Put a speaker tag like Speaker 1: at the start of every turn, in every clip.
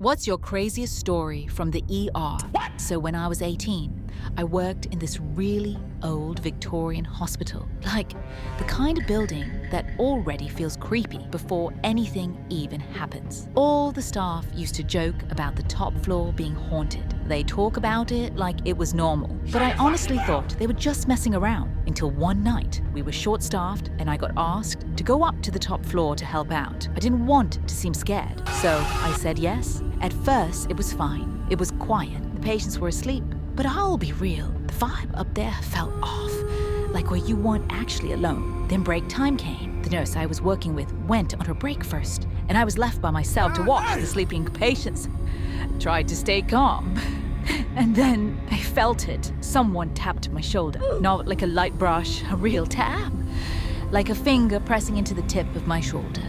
Speaker 1: What's your craziest story from the ER? So when I was 18, I worked in this really old Victorian hospital. Like, the kind of building that already feels creepy before anything even happens. All the staff used to joke about the top floor being haunted. They talk about it like it was normal. But I honestly thought they were just messing around until one night we were short-staffed and I got asked to go up to the top floor to help out. I didn't want to seem scared, so I said yes. At first, it was fine. It was quiet. The patients were asleep. But I'll be real, the vibe up there felt off. Like where you weren't actually alone. Then break time came. The nurse I was working with went on her break first, and I was left by myself to watch the sleeping patients. Tried to stay calm. And then I felt it. Someone tapped my shoulder. Not like a light brush, a real tap. Like a finger pressing into the tip of my shoulder.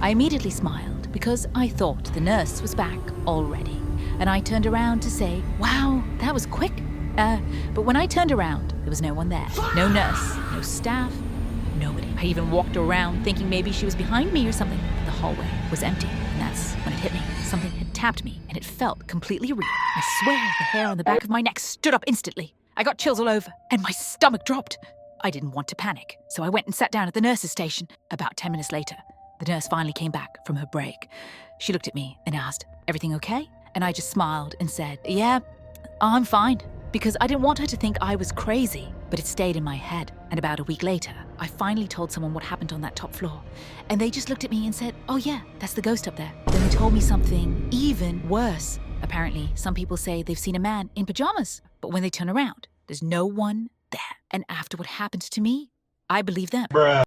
Speaker 1: I immediately smiled because I thought the nurse was back already. And I turned around to say, wow, that was quick. But when I turned around, there was no one there. No nurse, no staff, nobody. I even walked around thinking maybe she was behind me or something. The hallway was empty, and that's when it hit me. Something had tapped me, and it felt completely real. I swear the hair on the back of my neck stood up instantly. I got chills all over, and my stomach dropped. I didn't want to panic, so I went and sat down at the nurse's station. About 10 minutes later, the nurse finally came back from her break. She looked at me and asked, "Everything okay?" And I just smiled and said, "Yeah, I'm fine." Because I didn't want her to think I was crazy, but it stayed in my head. And about a week later, I finally told someone what happened on that top floor. And they just looked at me and said, "Oh yeah, that's the ghost up there." Then they told me something even worse. Apparently, some people say they've seen a man in pajamas, but when they turn around, there's no one there. And after what happened to me, I believe them.